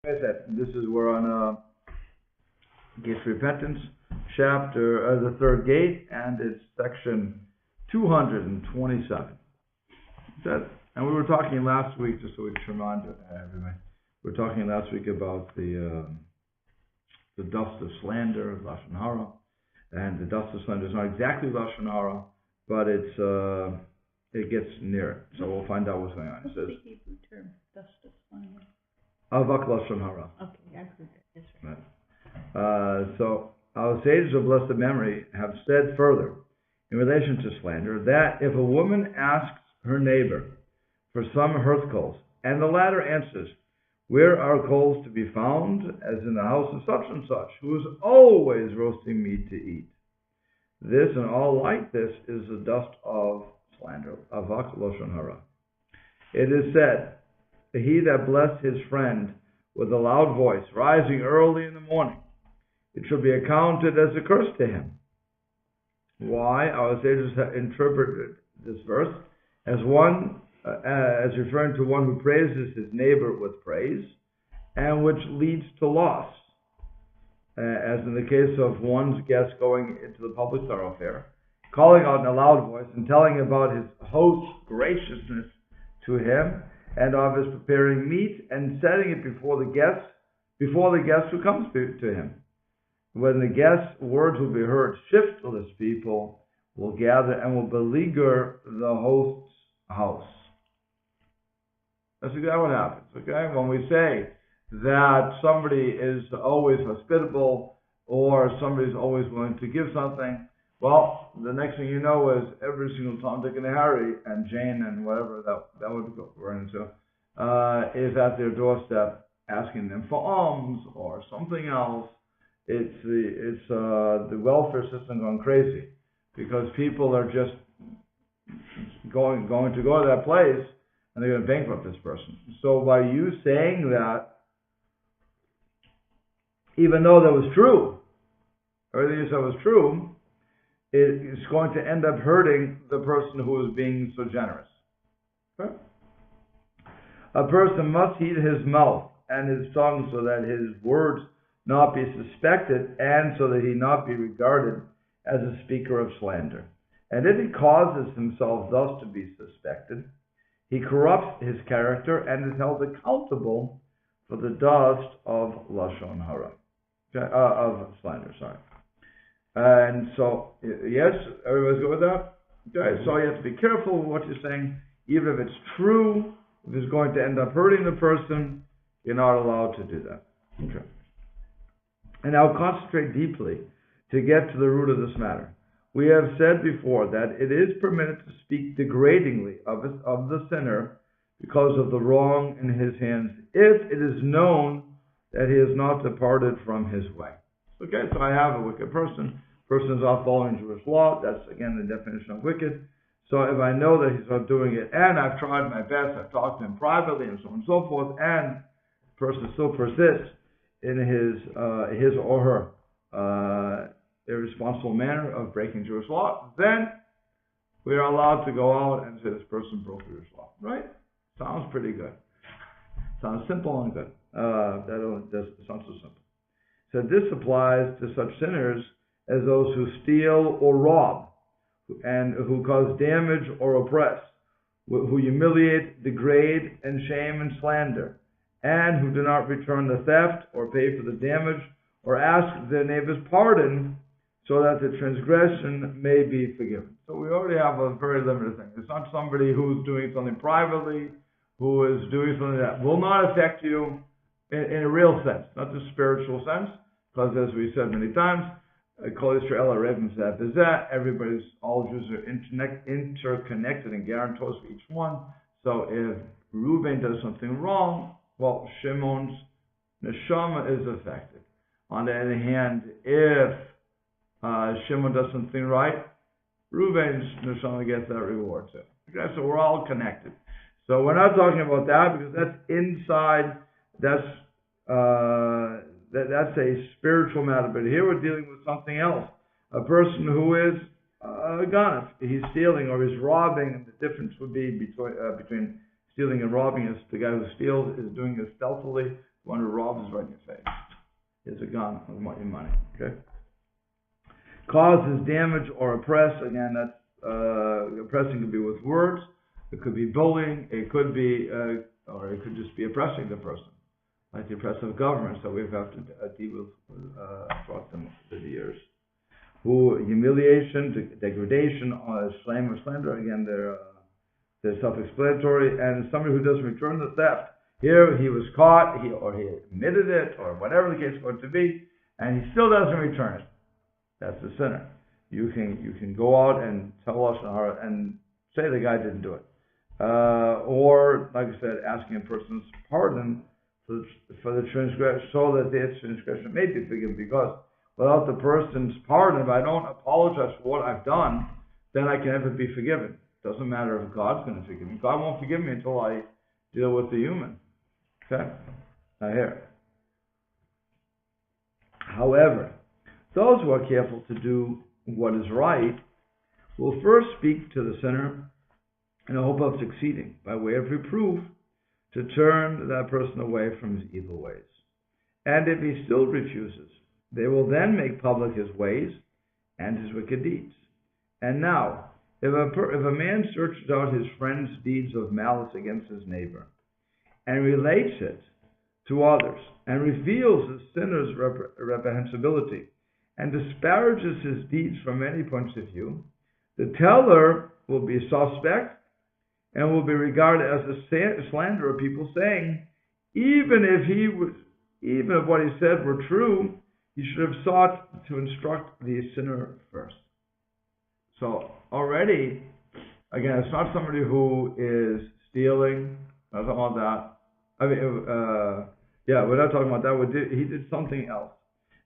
Like I said, this is we're on Gates of Repentance, chapter the third gate, and it's section 227. And we were talking last week, just so we can remind everybody. We were talking last week about the dust of slander, lashon hara, and the dust of slander is not exactly lashon hara, but it gets near it. So we'll find out what's going on. It says the Hebrew term, dust of slander? Avak lashon hara. Okay, I heard that. That's right. Right. So our sages of blessed memory have said further in relation to slander that if a woman asks her neighbor for some hearth coals, and the latter answers, "Where are coals to be found, as in the house of such and such, who is always roasting meat to eat?" This and all like this is the dust of slander, avak lashon hara. It is said, "He that blessed his friend with a loud voice, rising early in the morning, it shall be accounted as a curse to him." Why? Our sages have interpreted this verse as as referring to one who praises his neighbor with praise, and which leads to loss, as in the case of one's guest going into the public thoroughfare, calling out in a loud voice and telling about his host's graciousness to him, and of his preparing meat and setting it before the guest who comes to him. When the guest's words will be heard, shiftless people will gather and will beleaguer the host's house. That's exactly what happens, okay? When we say that somebody is always hospitable or somebody's always willing to give something, well, the next thing you know is every single Tom, Dick, and Harry, and Jane, and whatever that would go run into, is at their doorstep asking them for alms or something else. It's the welfare system going crazy because people are just going to go to that place and they're going to bankrupt this person. So by you saying that, even though that was true, everything you said was true, it's going to end up hurting the person who is being so generous. Okay? A person must heed his mouth and his tongue so that his words not be suspected and so that he not be regarded as a speaker of slander. And if he causes himself thus to be suspected, he corrupts his character and is held accountable for the dust of lashon hara, of slander. Sorry. And so, yes, everybody's good with that? Okay, so you have to be careful with what you're saying. Even if it's true, if it's going to end up hurting the person, you're not allowed to do that. Okay. And now concentrate deeply to get to the root of this matter. We have said before that it is permitted to speak degradingly of the sinner because of the wrong in his hands, if it is known that he has not departed from his way. Okay, so I have a wicked person is not following Jewish law. That's, again, the definition of wicked. So if I know that he's not doing it, and I've tried my best, I've talked to him privately, and so on and so forth, and the person still persists in his or her irresponsible manner of breaking Jewish law, then we are allowed to go out and say this person broke Jewish law. Right? Sounds pretty good. Sounds simple and good. That sounds so simple. So this applies to such sinners as those who steal or rob, and who cause damage or oppress, who humiliate, degrade, and shame and slander, and who do not return the theft or pay for the damage or ask their neighbor's pardon so that the transgression may be forgiven. So we already have a very limited thing. It's not somebody who's doing something privately, who is doing something that will not affect you in a real sense, not the spiritual sense, because as we said many times, Kol Yisrael Arevim Zeh B'Zeh, everybody's, all Jews are interconnected and guarantors for each one. So if Reuben does something wrong, well, Shimon's neshama is affected. On the other hand, if Shimon does something right, Reuben's neshama gets that reward too. Okay, so we're all connected. So we're not talking about that because that's inside, that's a spiritual matter. But here we're dealing with something else. A person who is a gun, he's stealing or he's robbing, and the difference would be between stealing and robbing is the guy who steals is doing it stealthily. one who robs is right in your face. Here's a gun, I want your money, okay? Causes damage or oppress, again, that's, oppressing could be with words, it could be bullying, it could be, or it could just be oppressing the person, like the oppressive governments that we've had to deal with throughout the years. Who humiliation, degradation, shame or slander, again, they're self-explanatory, and somebody who doesn't return the theft. Here he was caught, he admitted it, or whatever the case is going to be, and he still doesn't return it. That's the sinner. You can go out and tell Lashon Hara and say the guy didn't do it. Or, like I said, asking a person's pardon for the transgression, so that their transgression may be forgiven, because without the person's pardon, if I don't apologize for what I've done, then I can never be forgiven. It doesn't matter if God's going to forgive me. God won't forgive me until I deal with the human. Okay? Now here. However, those who are careful to do what is right will first speak to the sinner in the hope of succeeding, by way of reproof, to turn that person away from his evil ways. And if he still refuses, they will then make public his ways and his wicked deeds. And now, if a man searches out his friend's deeds of malice against his neighbor, and relates it to others, and reveals his sinner's reprehensibility, and disparages his deeds from many points of view, the teller will be suspect, and will be regarded as a slanderer, people saying, even if what he said were true, he should have sought to instruct the sinner first. So already, again, it's not somebody who is stealing, not talking about that. I mean, we're not talking about that. He did something else,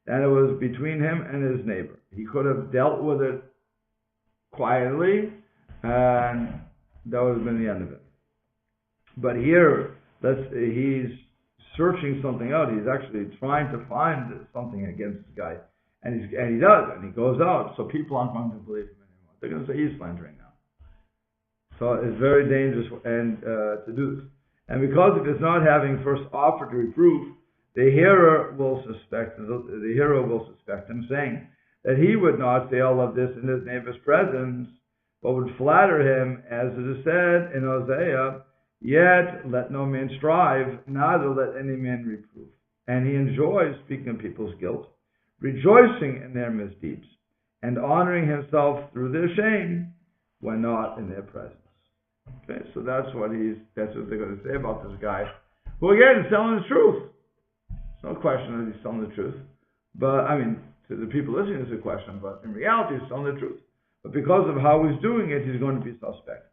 and it was between him and his neighbor. He could have dealt with it quietly, and that would have been the end of it. But here, he's searching something out. He's actually trying to find something against this guy, and he does, and he goes out. So people aren't going to believe him anymore. They're going to say he's slandering now. So it's very dangerous to do this. And because of his not having first offered reproof, the hearer will suspect him, saying that he would not say all of this in his neighbor's presence, but would flatter him, as it is said in Hosea, yet let no man strive, neither let any man reprove. And he enjoys speaking of people's guilt, rejoicing in their misdeeds, and honoring himself through their shame when not in their presence. Okay, so that's what they're going to say about this guy, who again is telling the truth. There's no question that he's telling the truth. But, I mean, to the people listening, it's a question, but in reality, he's telling the truth. But because of how he's doing it, he's going to be suspect.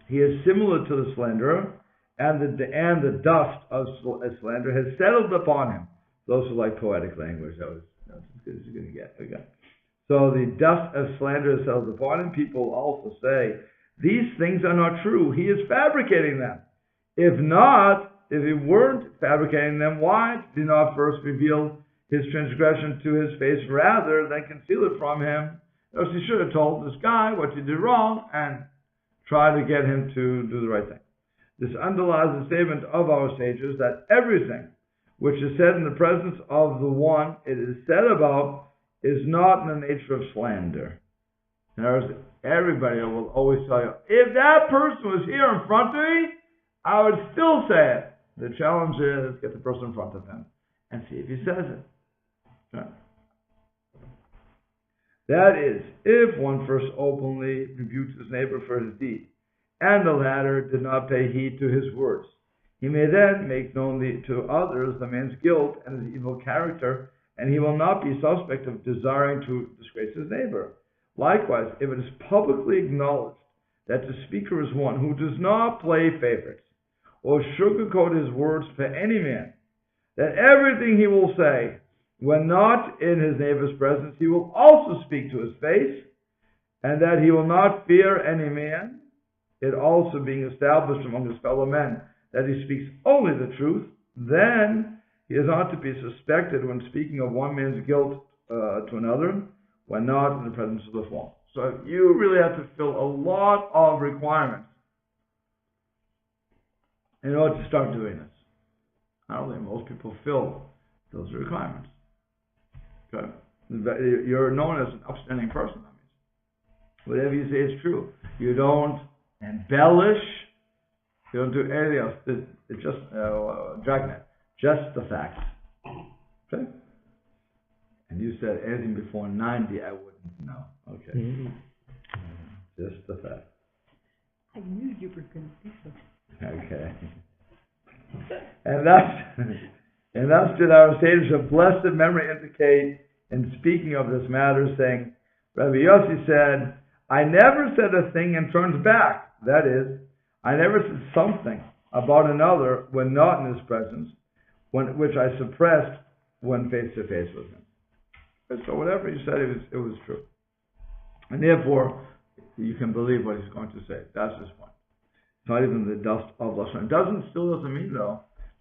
He is similar to the slanderer, and the dust of slander has settled upon him. Those who like poetic language, that's as good as you're going to get. Okay. So the dust of slander has settled upon him. People also say, these things are not true. He is fabricating them. If he weren't fabricating them, why did he not first reveal his transgression to his face rather than conceal it from him? Or he should have told this guy what you did wrong and try to get him to do the right thing. This underlies the statement of our sages that everything which is said in the presence of the one it is said about is not in the nature of slander. In other words, everybody will always tell you, if that person was here in front of me, I would still say it. The challenge is get the person in front of him and see if he says it. Okay. That is, if one first openly rebukes his neighbor for his deed, and the latter did not pay heed to his words, he may then make known to others the man's guilt and his evil character, and he will not be suspect of desiring to disgrace his neighbor. Likewise, if it is publicly acknowledged that the speaker is one who does not play favorites or sugarcoat his words for any man, that everything he will say, when not in his neighbor's presence, he will also speak to his face, and that he will not fear any man, it also being established among his fellow men that he speaks only the truth, then he is not to be suspected when speaking of one man's guilt to another, when not in the presence of the former. So you really have to fill a lot of requirements in order to start doing this. not only most people fill those requirements. Okay? You're known as an upstanding person. That means whatever you say is true. You don't embellish. You don't do anything else. It's just dragnet. Just the facts. Okay? And you said anything before 90, I wouldn't know. Okay. Mm-hmm. Just the facts. I knew you were going to do so. Okay. And thus did our sages of blessed memory indicate in speaking of this matter, saying, Rabbi Yossi said, I never said a thing and turned back. That is, I never said something about another when not in his presence, which I suppressed when face to face with him. And so whatever he said, it was true. And therefore, you can believe what he's going to say. That's his point. It's not even the dust of Lashon. It still doesn't mean, though,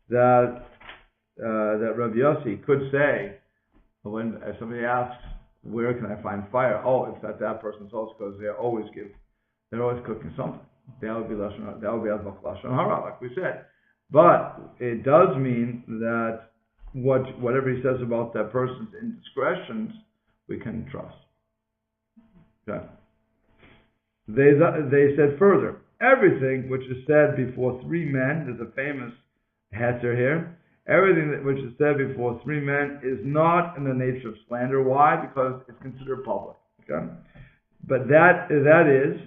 that Rabbi Yossi could say, when somebody asks, where can I find fire? Oh, it's at that person's house, because they're always cooking something. That would be Lashon Hara, like we said. But it does mean that whatever he says about that person's indiscretions, we can trust. Okay. They said further, everything which is said before three men, there's a famous heter here, everything which is said before three men is not in the nature of slander. Why? Because it's considered public. Okay? But that is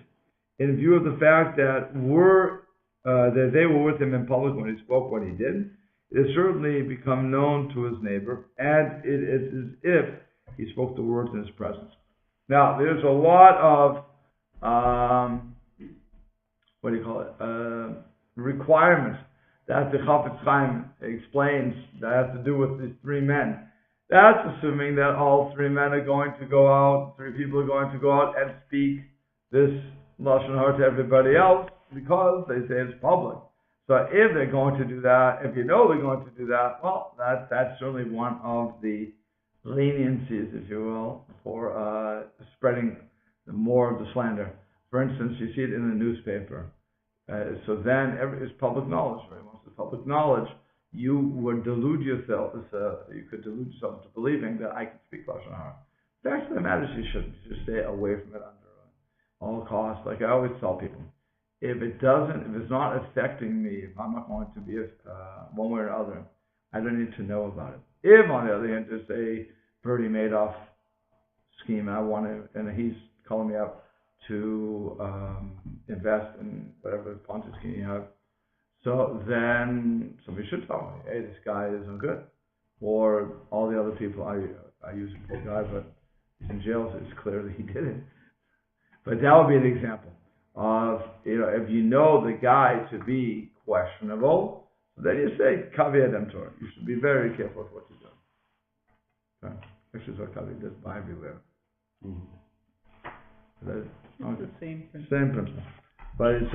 in view of the fact that that they were with him in public when he spoke what he did. It has certainly become known to his neighbor, and it is as if he spoke the words in his presence. Now, there's a lot of requirements that the Chafetz Chaim explains that have to do with these three men. That's assuming that all three men are going to go out, three people are going to go out and speak this Lashon Hara to everybody else, because they say it's public. So if they're going to do that, if you know they're going to do that, well, that's certainly one of the leniencies, if you will, for spreading more of the slander. For instance, you see it in the newspaper. So then it's public knowledge. Right? Once it's public knowledge, you would delude yourself. You could delude yourself into believing that I can speak Lashon Hara. The fact of the matter is, you should stay away from it under all costs. Like I always tell people, if it's not affecting me, if I'm not going to be one way or another, I don't need to know about it. If, on the other hand, there's a Bernie Madoff scheme, and he's calling me up to invest in whatever Ponzi scheme you have, so then somebody should tell me, hey, this guy isn't good. Or all the other people, I use a poor guy, but he's in jail, so it's clear that he did it. But that would be an example of, if you know the guy to be questionable, then you say, Kaviyad Emtor. You should be very careful with what you do. Okay? This is what Kaviyad does by everywhere. It's the same principle. Same principle. But it's,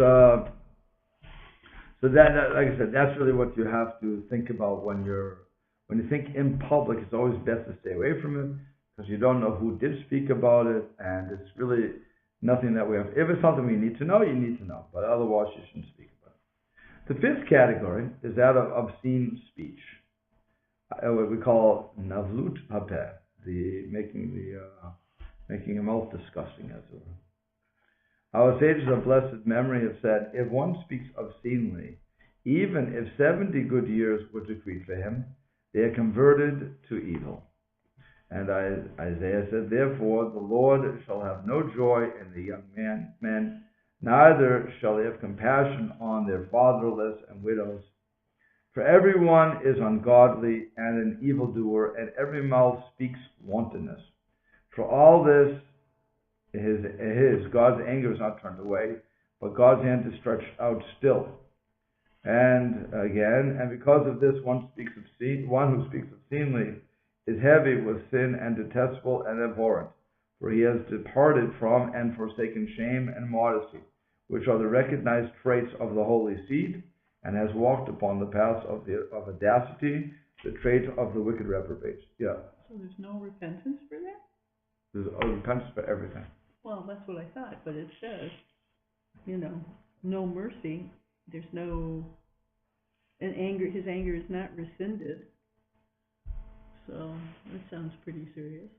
so that, like I said, that's really what you have to think about when you think in public. It's always best to stay away from it, because you don't know who did speak about it, and it's really nothing that we have. If it's something we need to know, you need to know. But otherwise, you shouldn't speak about it. The fifth category is that of obscene speech. What we call navlut hapeh, making a mouth disgusting, as it were. Our sages of blessed memory have said, if one speaks obscenely, even if 70 good years were decreed for him, they are converted to evil. And Isaiah said, therefore the Lord shall have no joy in the young men, neither shall he have compassion on their fatherless and widows. For everyone is ungodly and an evildoer, and every mouth speaks wantonness. For all this, God's anger is not turned away, but God's hand is stretched out still. And again, and because of this, one who speaks obscenely is heavy with sin and detestable and abhorrent, for he has departed from and forsaken shame and modesty, which are the recognized traits of the holy seed, and has walked upon the paths of audacity, the trait of the wicked reprobates. Yeah. So there's no repentance for that? There's repentance for everything. Well, that's what I thought, but it says, no mercy. There's no And his anger is not rescinded. So that sounds pretty serious.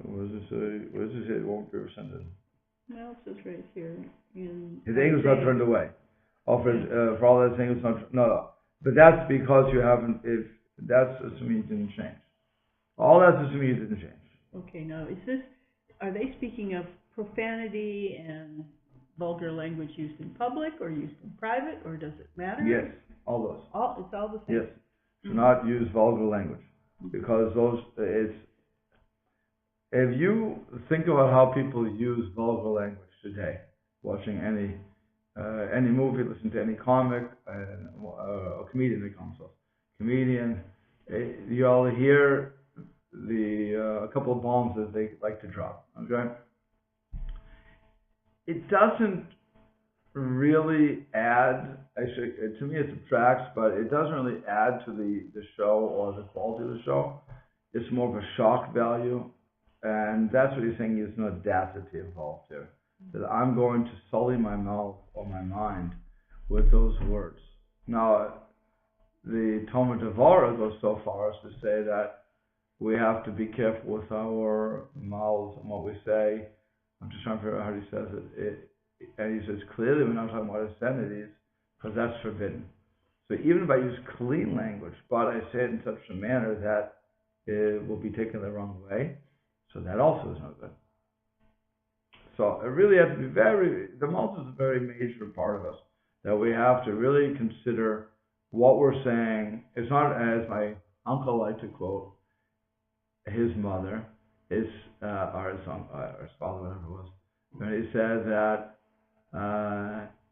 What does it say? It won't be rescinded. Well, it says right here in. His anger is not turned away. For all that saying, it's not. No. But that's because you haven't. If that's assuming you didn't change. All that's assuming you didn't change. Okay. Now, are they speaking of profanity and vulgar language used in public or used in private, or does it matter? Yes, all those. It's all the same. Yes, do not use vulgar language because if you think about how people use vulgar language today, watching any movie, listen to any comic, a comedian that comes up, you all hear a couple of bombs that they like to drop. Okay, it doesn't really add. Actually, to me, it subtracts, but it doesn't really add to the show or the quality of the show. It's more of a shock value. And that's what he's saying, is no audacity involved here. That I'm going to sully my mouth or my mind with those words. Now, the Talmud Devorah goes so far as to say that we have to be careful with our mouths and what we say. I'm just trying to figure out how he says it. And he says, clearly we're not talking about obscenities, because that's forbidden. So even if I use clean language, but I say it in such a manner that it will be taken the wrong way, so that also is no good. So it really has to be the mouth is a very major part of us, that we have to really consider what we're saying. It's not, as my uncle liked to quote his mother, or his father, whatever it was, when he said that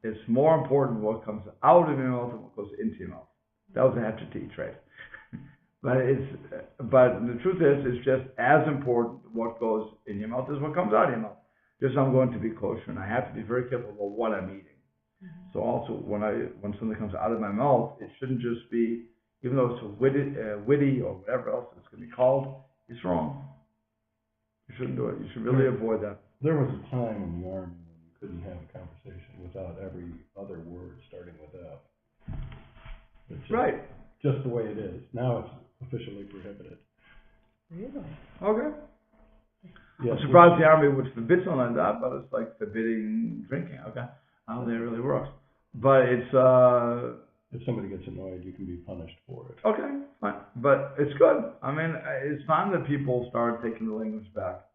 it's more important what comes out of your mouth than what goes into your mouth. That was a have to teach, right? But the truth is, it's just as important what goes in your mouth as what comes out of your mouth. Just I'm going to be kosher, and I have to be very careful about what I'm eating. Mm-hmm. So also, when something comes out of my mouth, it shouldn't just be, even though it's witty or whatever else it's going to be called, it's wrong. You shouldn't do it. You should really avoid that. There was a time in the Army when you couldn't have a conversation without every other word starting with F. Right. Just the way it is. Now it's officially prohibited. Really? Okay. Yes, I'm surprised the Army would forbid something like that, but it's like forbidding drinking. Okay. I don't think it really works. But it's if somebody gets annoyed, you can be punished for it. Okay, fine. But it's good. I mean, it's time that people start taking the language back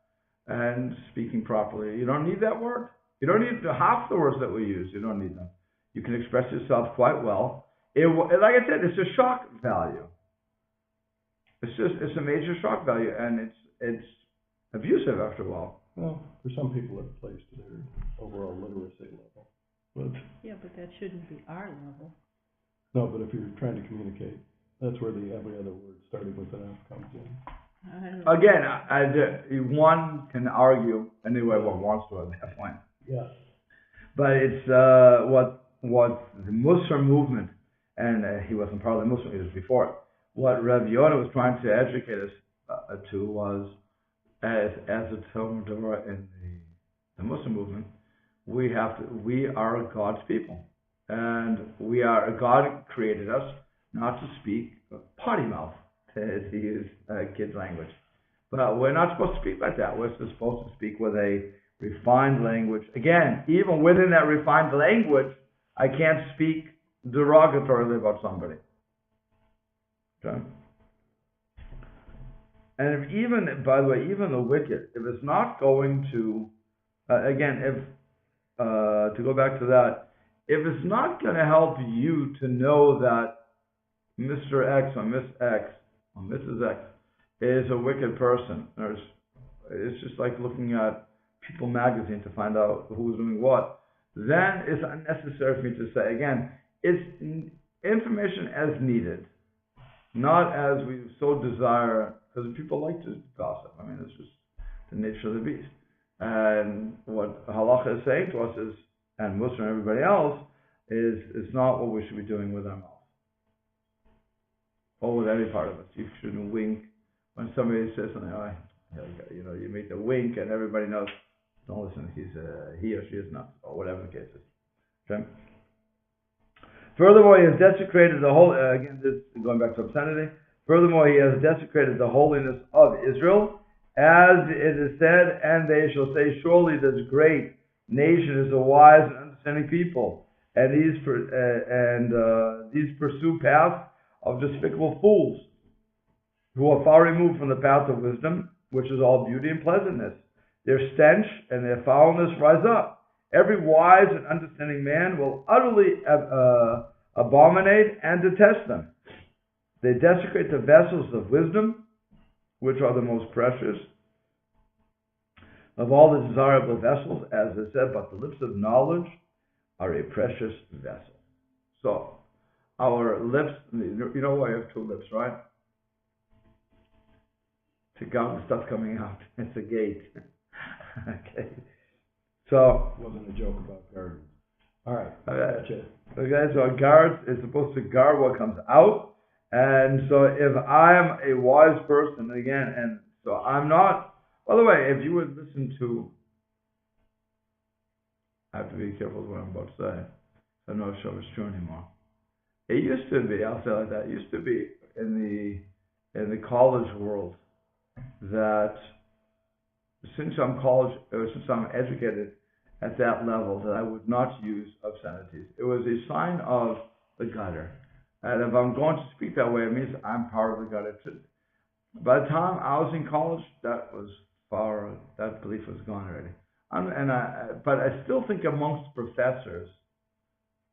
and speaking properly. You don't need that word. You don't need half the words that we use. You don't need them. You can express yourself quite well. Like I said, it's a shock value. It's a major shock value, and it's abusive after a while. Well, for some people it plays to their overall literacy level. But yeah, but that shouldn't be our level. No, but if you're trying to communicate, that's where the every other word starting with an F comes in. Again, one can argue any way one wants to at that point. Yeah. But it's what the Musar movement, and he wasn't part of the Musar, he was before it. What Rav Yonah was trying to educate us to was, as a Talmud Devorah in the Muslim movement, we are God's people, and God created us not to speak potty mouth, to use kids' language, but we're not supposed to speak like that. We're supposed to speak with a refined language. Again, even within that refined language, I can't speak derogatorily about somebody. Okay. And by the way, even the wicked, if it's not going to, to go back to that, if it's not going to help you to know that Mr. X or Miss X or Mrs. X is a wicked person, it's just like looking at People magazine to find out who's doing what, then it's unnecessary for me to say. Again, it's information as needed, not as we so desire, because people like to gossip. I mean, it's just the nature of the beast. And what Halacha is saying to us is, and Muslim and everybody else, is not what we should be doing with our mouth. Or with any part of us. You shouldn't wink when somebody says something. You make the wink and everybody knows, don't listen, he or she is not, or whatever the case is. Okay. Furthermore, he has desecrated the whole, again, this going back to obscenity. Furthermore, he has desecrated the holiness of Israel, as it is said, and they shall say, surely this great nation is a wise and understanding people, and these pursue paths of despicable fools, who are far removed from the path of wisdom, which is all beauty and pleasantness. Their stench and their foulness rise up. Every wise and understanding man will utterly abominate and detest them. They desecrate the vessels of wisdom, which are the most precious of all the desirable vessels, as is said, but the lips of knowledge are a precious vessel. So, our lips, you know why you have two lips, right? To count the stuff coming out. It's a gate. Okay. So, It wasn't a joke about gardens. All right, okay. that's it. Okay, so a guard is supposed to guard what comes out. And so if I am a wise person, again, and so I'm not, by the way, if you would listen to, I have to be careful with what I'm about to say. I'm not sure if it's true anymore. It used to be, I'll say it like that, it used to be in the college world that since I'm educated at that level, that I would not use obscenities. It was a sign of the gutter. And if I'm going to speak that way, it means I'm part of the gutter. By the time I was in college, that belief was gone already. But I still think amongst professors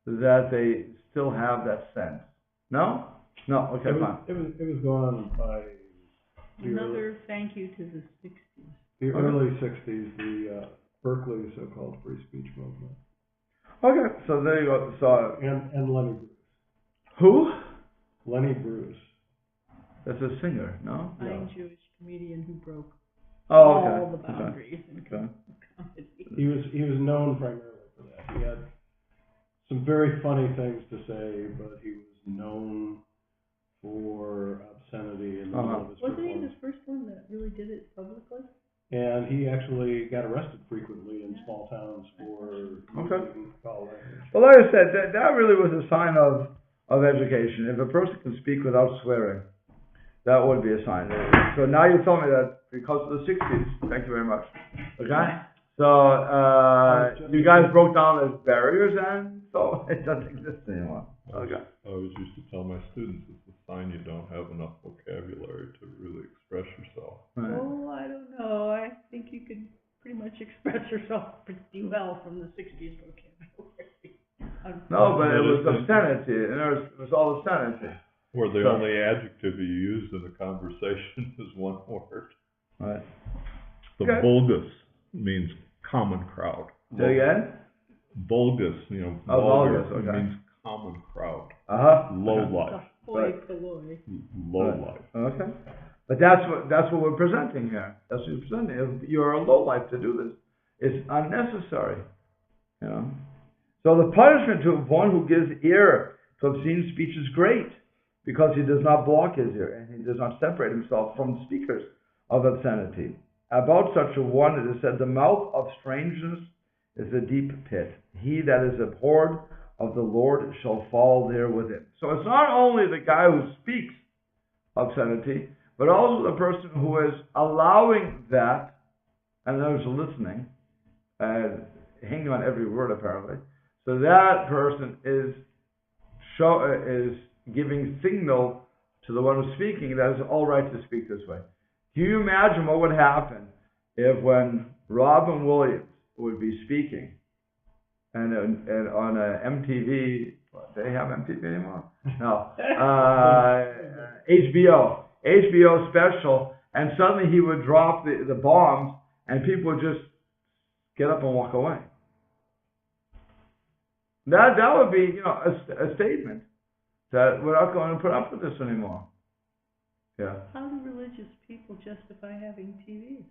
that they still have that sense. No? No? Okay, fine. It was gone by Another thank you to the 60s. the early 60s, the Berkeley so-called free speech movement. Okay, so there you go. So, And Lenny Bruce. who? Lenny Bruce. That's a singer, no? Fine Jewish comedian who broke Oh, okay. all the boundaries in comedy. He was known primarily for that. He had some very funny things to say, but he was known for obscenity in the middle of his Wasn't he performance. the first one that really did it publicly? And he actually got arrested frequently in small towns for using foul language. Well, like I said, that really was a sign of education. If a person can speak without swearing, that would be a sign. So now you tell me that because of the 60s, thank you very much. Okay? So, you guys broke down those barriers and so it doesn't exist anymore. Okay. I always used to tell my students it's a sign you don't have enough vocabulary to really express yourself. Right. Oh, I don't know. I think you could pretty much express yourself pretty well from the 60s vocabulary. No, but it was obscenity, and it was all obscenity. Or the only adjective you use in a conversation is one word. Right. The Okay. vulgus means common crowd. Say again? Vulgus, Oh, vulgar, vulgus, okay. means common crowd. Okay. Low life. Hoi polloi. Low Right. life. Okay. But that's what we're presenting here. That's what you're presenting. If you're a lowlife to do this, it's unnecessary. You know? So the punishment to one who gives ear to obscene speech is great, because he does not block his ear and he does not separate himself from speakers of obscenity. About such a one it is said, the mouth of strangeness is a deep pit. He that is abhorred of the Lord shall fall there with him. So it's not only the guy who speaks obscenity, but also the person who is allowing that, and those listening, hanging on every word apparently. So that person is giving signal to the one who's speaking that it's all right to speak this way. Can you imagine what would happen if when Robin Williams would be speaking and on MTV, do they have MTV anymore? No. HBO special, and suddenly he would drop the bombs and people would just get up and walk away. That would be, a statement that we're not going to put up with this anymore. Yeah. How do religious people justify having TVs?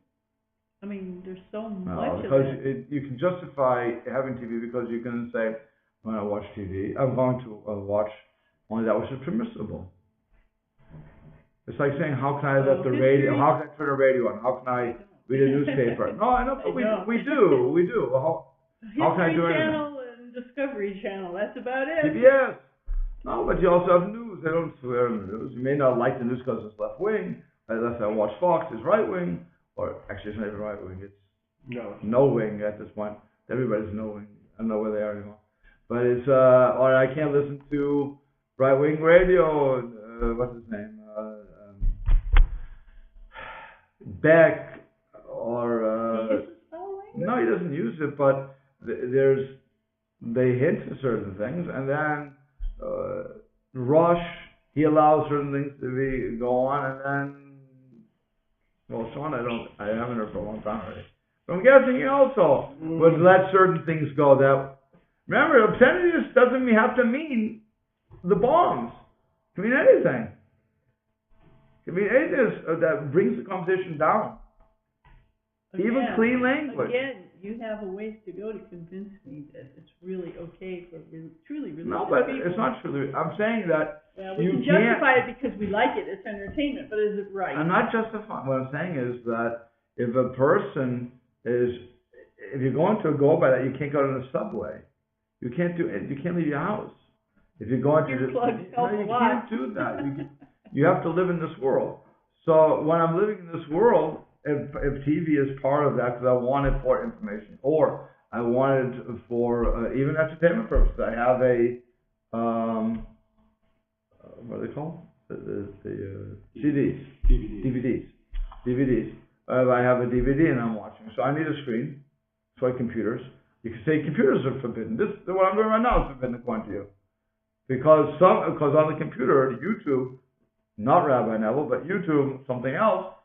I mean, there's so much No, of because it. you can justify having TV because you can say, when I watch TV, I'm going to watch only that which is permissible. It's like saying, how can I let the radio? How can I turn the radio on? How can I read a newspaper? No, I know, but we do. How can I do History anything? Channel and the Discovery Channel, that's about it. PBS. No, but you also have news. They don't swear in the news. You may not like the news because it's left wing, unless I watch Fox, it's right wing, or actually it's not even right wing, it's no wing at this point. Everybody's no wing. I don't know where they are anymore. But it's, or I can't listen to right wing radio, what's his name? Beck, or, no, he doesn't use it, but they hint to certain things, and then, Rush, he allows certain things to go on, and then, well, Sean, I haven't heard for a long time already. But I'm guessing he also would let certain things go that, remember, obscenity just doesn't have to mean the bombs. It can mean anything. It can mean anything that brings the conversation down. Even clean language. Again, you have a ways to go to convince me that it's really okay for truly religious No, but people. it's not truly. I'm saying that Well, we you can justify it because we like it. It's entertainment, but is it right? I'm not justifying. What I'm saying is that if a person if you're going to go by that, you can't go to the subway. You can't do it. You can't leave your house. If you're going to, you can't do that. You have to live in this world. So when I'm living in this world, if TV is part of that, because I want it for information, or I want it for even entertainment purposes. I have a what are they called? The CDs, DVDs. I have a DVD and I'm watching, so I need a screen. So I computers. You can say computers are forbidden. What I'm doing right now is forbidden according to you, because on the computer, YouTube, not Rabbi Neville, but YouTube, something else,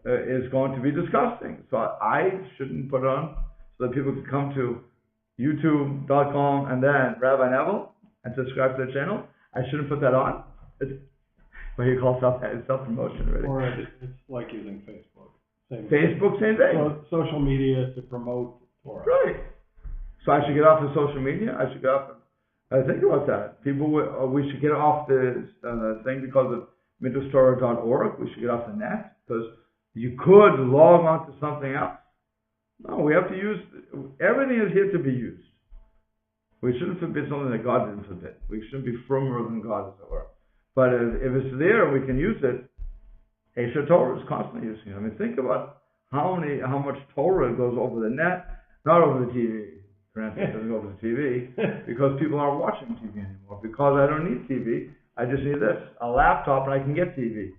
is going to be disgusting. So I shouldn't put it on, so that people can come to YouTube.com and then Rabbi Neville and subscribe to the channel. I shouldn't put that on. What do you call self-promotion already? Or it's like using Facebook. Same thing. Social media to promote Torah. Right. So I should get off of social media. I should get off. Think about that. We should get off this thing because of midrashtorah.org. We should get off the net because you could log on to something else. No, we have to use. Everything is here to be used. We shouldn't forbid something that God didn't forbid. We shouldn't be firmer than God, as it were. But if it's there, we can use it. Esher Torah is constantly using it. I mean, think about how much Torah goes over the net, not over the TV. Granted, it doesn't go over the TV because people aren't watching TV anymore. Because I don't need TV, I just need a laptop, and I can get TV.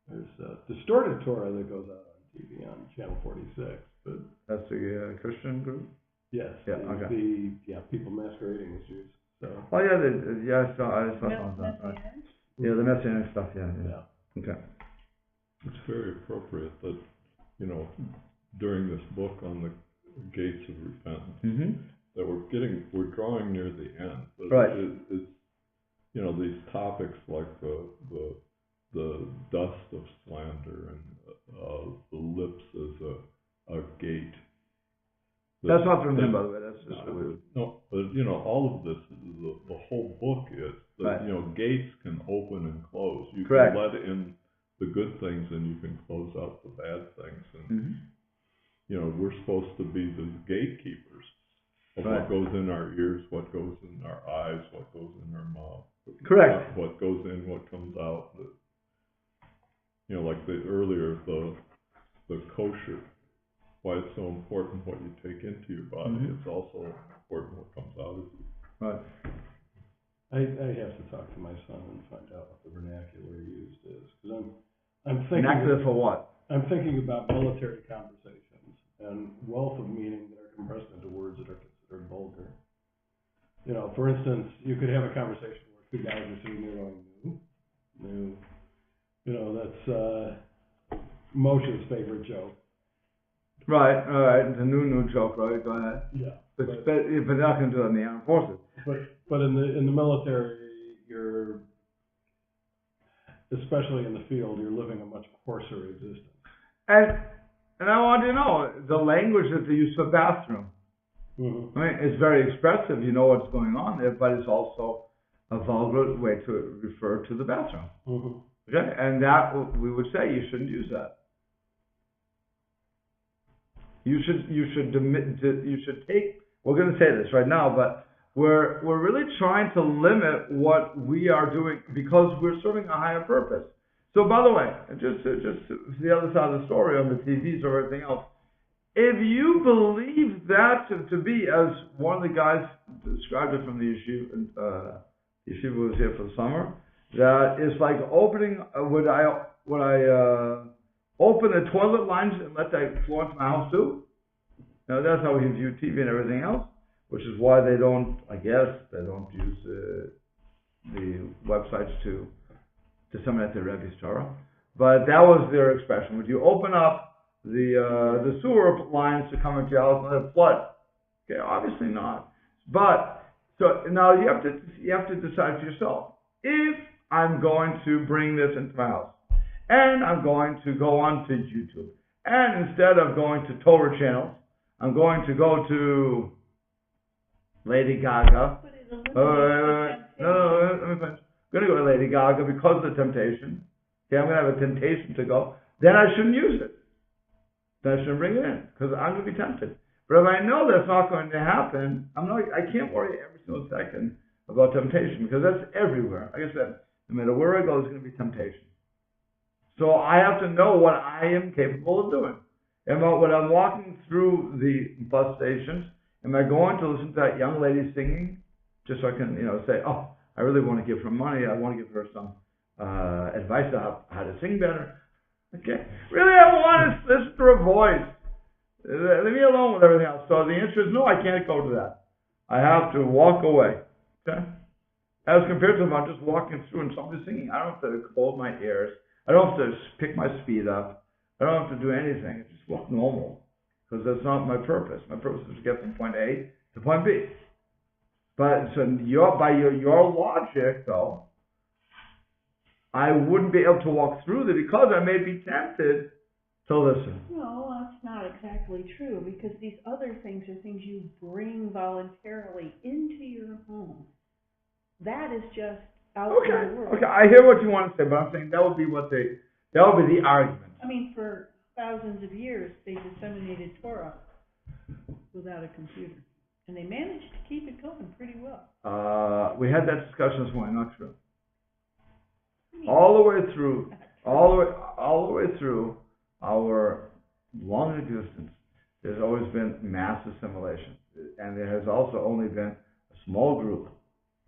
There's distorted Torah that goes out on TV on Channel 46, but that's the Christian group. Yes. Yeah. Okay. People masquerading as Jews. So. Oh yeah, I saw some of that. Right. Yeah, the Messianic stuff. Yeah. Okay. It's very appropriate that, during this book on the gates of repentance, that we're drawing near the end. But right. It's these topics like the dust of slander and the lips as a gate. That's not from him, by the way. That's just what we would. No, but all of this, the whole book is that right. Gates can open and close. You Correct. can let in the good things, and you can close out the bad things. And we're supposed to be the gatekeepers of right. what goes in our ears, what goes in our eyes, what goes in our mouth. Correct. What goes in, what comes out. Like the kosher. Why it's so important what you take into your body. It's also important what comes out of you. Right. I have to talk to my son and find out what the vernacular used is, because I'm thinking. Vernacular for what? I'm thinking about military conversations and wealth of meaning that are compressed into words that are considered vulgar. For instance, you could have a conversation where two guys are sitting there going, "New." That's Moshe's favorite joke. Right, all right. The new joke, right? Go ahead. Yeah. But they're not going to do that in the armed forces. But in the military, you're, especially in the field, you're living a much coarser existence. And I want you to know the language that they use for bathroom. I mean, it's very expressive. You know what's going on there, but it's also a vulgar way to refer to the bathroom. Okay, and that we would say you shouldn't use that. You should take. We're going to say this right now, but we're really trying to limit what we are doing because we're serving a higher purpose. So, by the way, just the other side of the story on the TVs or everything else, if you believe that to be, as one of the guys described it from the yeshiva, yeshiva was here for the summer, that it's like opening, would I open the toilet lines and let that flow into my house too? Now, that's how we view TV and everything else, which is why they don't, I guess, they don't use the websites to disseminate the Rebbe's Torah. But that was their expression. Would you open up the sewer lines to come into your house and let it flood? Okay, obviously not. But, so now you have to decide for yourself. If I'm going to bring this into my house, and I'm going to go onto YouTube, and instead of going to Torah channels, I'm going to go to Lady Gaga. No, let me finish. I'm going to go to Lady Gaga because of the temptation. Okay, I'm going to have a temptation to go. Then I shouldn't use it. Then I shouldn't bring it in because I'm going to be tempted. But if I know that's not going to happen, I can't worry every single second about temptation because that's everywhere. Like I said, no matter where I go, there's going to be temptation. So I have to know what I am capable of doing. And when I'm walking through the bus stations, am I going to listen to that young lady singing just so I can, say, oh, I really want to give her money. I want to give her some advice on how to sing better. Okay? Really, I want to listen to her voice. Leave me alone with everything else. So the answer is no, I can't go to that. I have to walk away. Okay? As compared to if I'm just walking through and somebody's singing, I don't have to close my ears. I don't have to pick my speed up. I don't have to do anything. I just walk normal. Because that's not my purpose. My purpose is to get from point A to point B. But so by your logic, though, I wouldn't be able to walk through there because I may be tempted to listen. No, that's not exactly true because these other things are things you bring voluntarily into your home. That is just out in the world. Okay, I hear what you want to say, but I'm saying that would be the argument. I mean, for thousands of years, they disseminated Torah without a computer. And they managed to keep it going pretty well. We had that discussion this morning, not true. All the way through our long existence, there's always been mass assimilation. And there has also only been a small group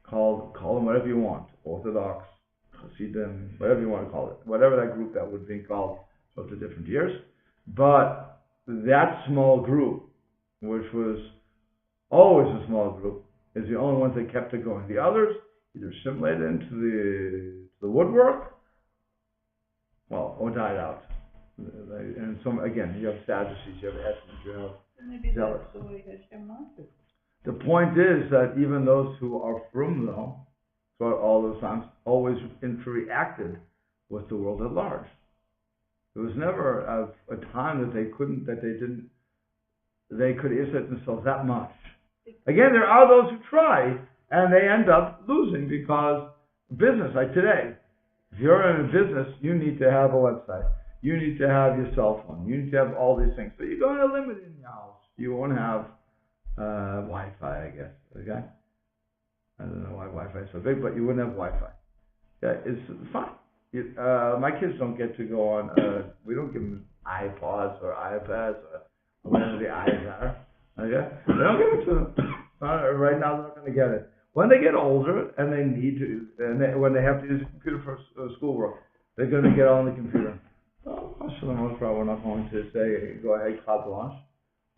call them whatever you want, Orthodox, Hasidim, whatever you want to call it, whatever that group that would be called throughout the different years. But that small group, which was always a small group, is the only ones that kept it going. The others either assimilated into the woodwork, or died out. And again, you have Sadducees, you have Essenes, you have Maybe Zealots. that's the way Hashem wants it. The point is that even those who are frum, though, throughout all those times, always interacted with the world at large. There was never a time that they could isolate themselves that much. Again, there are those who try, and they end up losing because business, like today, if you're in a business, you need to have a website. You need to have your cell phone. You need to have all these things. So you're going to limit in your house. You won't have Wi-Fi, I guess. Okay? I don't know why Wi-Fi is so big, but you wouldn't have Wi-Fi. Yeah, it's fine. My kids don't get to go on, we don't give them iPods or iPads or whatever the eyes are. Okay? They don't give it to them. Right now, they're not going to get it. When they get older and they need to, when they have to use a computer for schoolwork, they're going to get on the computer. Well, for the most part, we're not going to say, go ahead, carte blanche.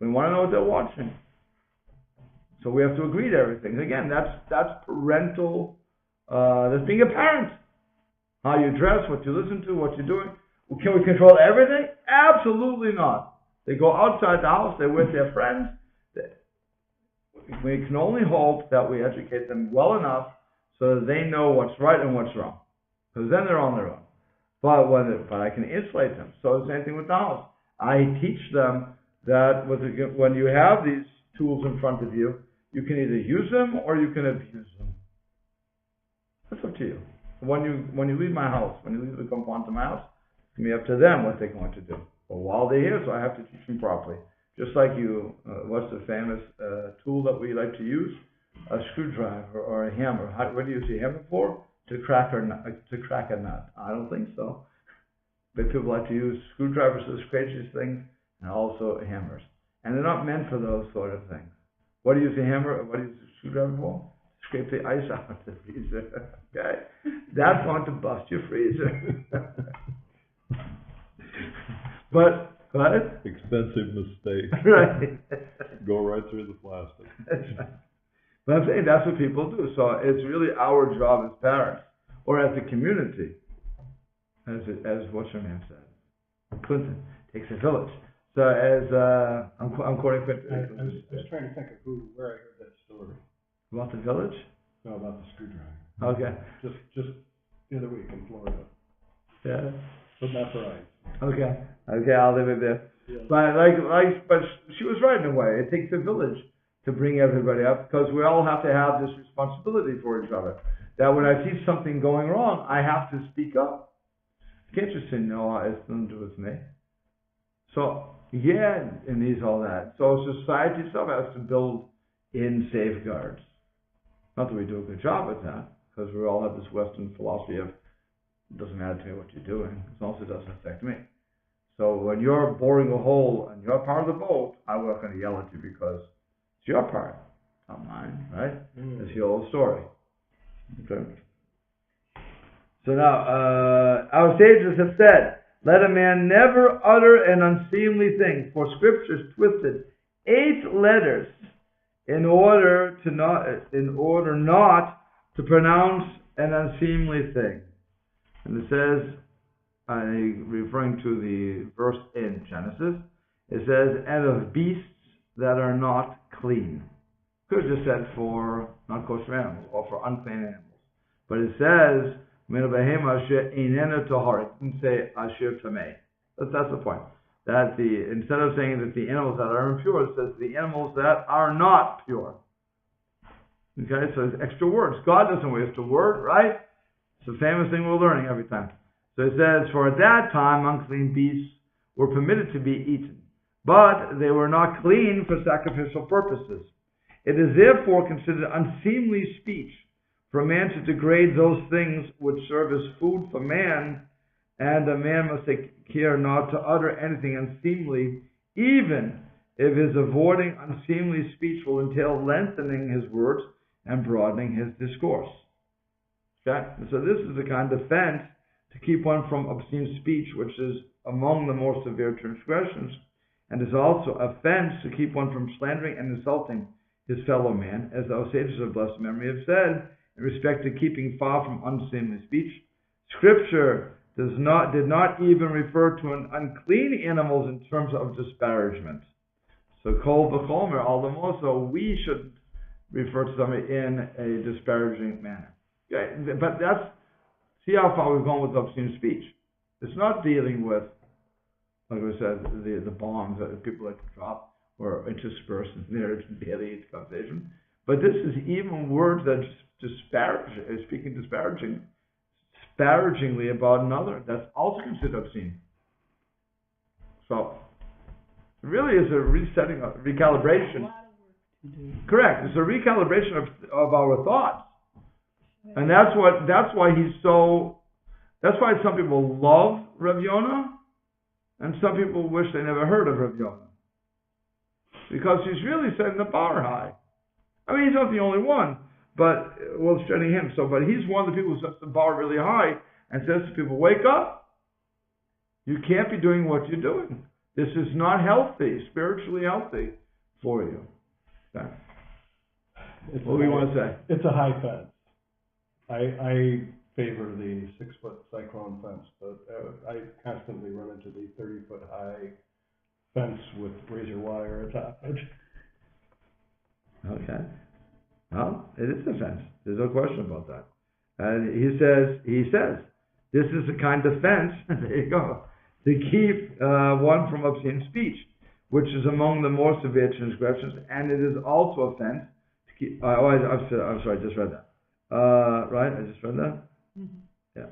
We want to know what they're watching. So we have to agree to everything. Again, that's parental, that's being a parent. How you dress, what you listen to, what you're doing. Can we control everything? Absolutely not. They go outside the house, they're with their friends. We can only hope that we educate them well enough so that they know what's right and what's wrong. Because then they're on their own. But I can insulate them. So the same thing with the house. I teach them that when you have these tools in front of you, you can either use them or you can abuse them. That's up to you. When you leave my house, when you leave the compound to my house, it's going to be up to them what they're going to do. But while they're here, so I have to teach them properly. Just like what's the famous tool that we like to use a screwdriver or a hammer. What do you use a hammer for? To crack a nut? I don't think so. But people like to use screwdrivers for the craziest things, and also hammers. And they're not meant for those sort of things. What do you use a hammer? What do you use a screwdriver for? Scrape the ice out of the freezer. Okay, that's going to bust your freezer. But what? Expensive mistake. Right. Go right through the plastic. That's right. But I'm saying that's what people do. So it's really our job as parents, or as a community, as what's her name said, Clinton takes a village. So as I'm quoting Clinton. I was trying to think of where I heard that story. About the village? No, about the screwdriver. Okay. Just the other week in Florida, Yeah. but not for ice. Okay. Okay, I'll leave it there. Yeah. But she was right in a way. It takes a village to bring everybody up, because we all have to have this responsibility for each other. That when I see something going wrong, I have to speak up. You can't just say, no, it's nothing to do with me. So, yeah, it needs all that. So society itself has to build in safeguards. Not that we do a good job at that, because we all have this Western philosophy of, it doesn't matter to me what you're doing, as long as it doesn't affect me. So when you're boring a hole and you're part of the boat, I'm not going to yell at you because it's your part, not mine, right? It's your old story. Okay. So now, our sages have said, let a man never utter an unseemly thing, for Scripture's twisted 8 letters in order not to pronounce an unseemly thing. And it says, referring to the verse in Genesis, it says, and of beasts that are not clean. Could have just said for not kosher animals or for unclean animals. But it says, min behema she'inena tahor. It didn't say asher tamei. That's the point. That instead of saying that the animals that are impure, it says the animals that are not pure. Okay, so it's extra words. God doesn't waste a word, right? It's a famous thing we're learning every time. So it says, for at that time unclean beasts were permitted to be eaten, but they were not clean for sacrificial purposes. It is therefore considered unseemly speech for a man to degrade those things which serve as food for man, and a man must take care not to utter anything unseemly, even if his avoiding unseemly speech will entail lengthening his words and broadening his discourse. Okay? So this is the kind of offense to keep one from obscene speech, which is among the more severe transgressions, and is also offense to keep one from slandering and insulting his fellow man, as our sages of blessed memory have said, in respect to keeping far from unseemly speech. Scripture did not even refer to an unclean animals in terms of disparagement. So kol v'chomer, all the more so, we should refer to somebody in a disparaging manner. Okay? But see how far we've gone with obscene speech. It's not dealing with, like I said, the bombs that people like to drop or intersperse in their daily conversation. But this is even words that speaking disparagingly about another. That's also considered obscene. So, it really is a resetting, recalibration. Correct. It's a recalibration of our thoughts. And that's why some people love Rav Yonah, and some people wish they never heard of Rav Yonah. Because he's really setting the bar high. I mean, he's not the only one, but it's setting him. But he's one of the people who sets the bar really high and says to people, wake up. You can't be doing what you're doing. This is not healthy, spiritually healthy for you. Okay. What do you want to say? It's a high fence. I favor the 6-foot cyclone fence, but I constantly run into the 30-foot high fence with razor wire atop it. Okay. Well, it is a fence. There's no question about that. And he says, this is the kind of fence, there you go, to keep one from obscene speech, which is among the more severe transgressions, and it is also a fence to keep, I'm sorry, I just read that. Right? I just read that? Mm-hmm. Yeah.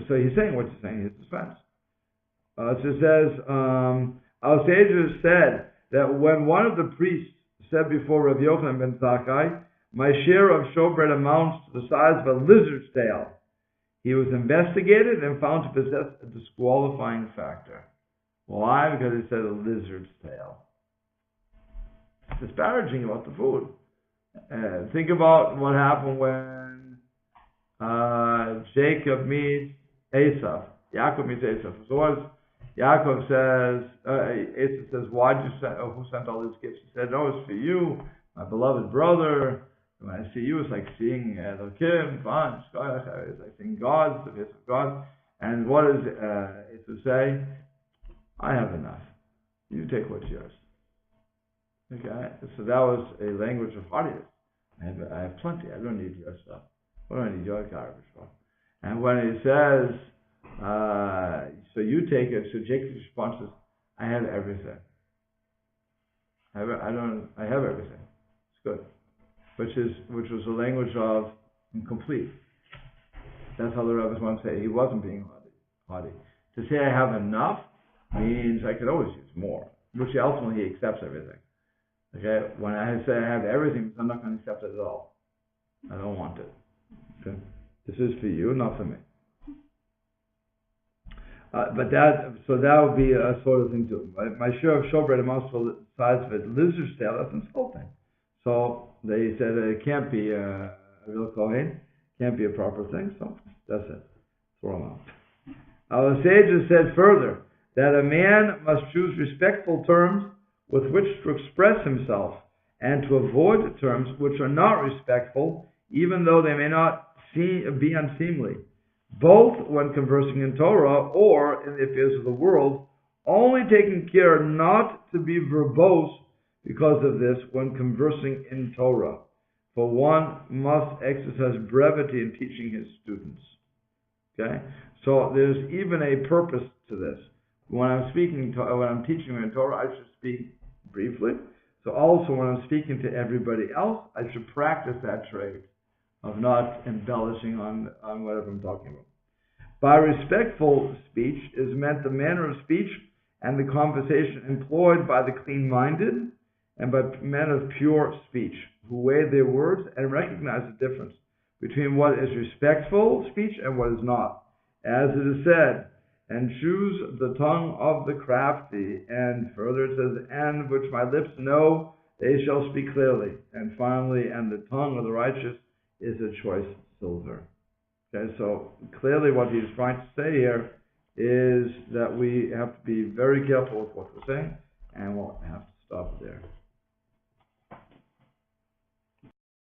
So he's saying what you're saying, it's a fence. So it says, our sages said that when one of the priests said before Rav Yochanan ben Zakkai, my share of showbread amounts to the size of a lizard's tail. He was investigated and found to possess a disqualifying factor. Why? Because he said a lizard's tail. It's disparaging about the food. Think about what happened when Jacob meets Esav. Yaakov meets Esav. So what is Yaakov says, Esav says, who sent all these gifts? He said, no, it's for you, my beloved brother. When I see you, it's like seeing Elohim, it's like seeing God, the face of God. And what does Esav say? I have enough. You take what's yours. Okay? So that was a language of haughtiness. I have plenty. I don't need your stuff. What do I need your garbage for? And when he says, so you take it, so Jacob's response is, I have everything. I have everything. It's good. Which was the language of incomplete. That's how the rabbis want to say it. He wasn't being haughty. To say I have enough means I could always use more, which ultimately he accepts everything. Okay, when I say I have everything, I'm not going to accept it at all. I don't want it. Okay, this is for you, not for me. So that would be a sort of thing too. My share of showbread amounts to the size of a lizard's tail. That's insulting. So they said it can't be a real Kohen, can't be a proper thing. So that's it. Throw them out. Our sages said further that a man must choose respectful terms with which to express himself, and to avoid terms which are not respectful, even though they may not be unseemly, both when conversing in Torah or in the affairs of the world, only taking care not to be verbose because of this when conversing in Torah, for one must exercise brevity in teaching his students. Okay? So there's even a purpose to this. When I'm teaching in Torah, I should speak briefly. So also when I'm speaking to everybody else, I should practice that trait of not embellishing on whatever I'm talking about. By respectful speech is meant the manner of speech and the conversation employed by the clean-minded and by men of pure speech, who weigh their words and recognize the difference between what is respectful speech and what is not. As it is said, and choose the tongue of the crafty. And further it says, and which my lips know, they shall speak clearly. And finally, and the tongue of the righteous is a choice silver. Okay, so clearly what he's trying to say here is that we have to be very careful with what we're saying, and we'll have to stop there.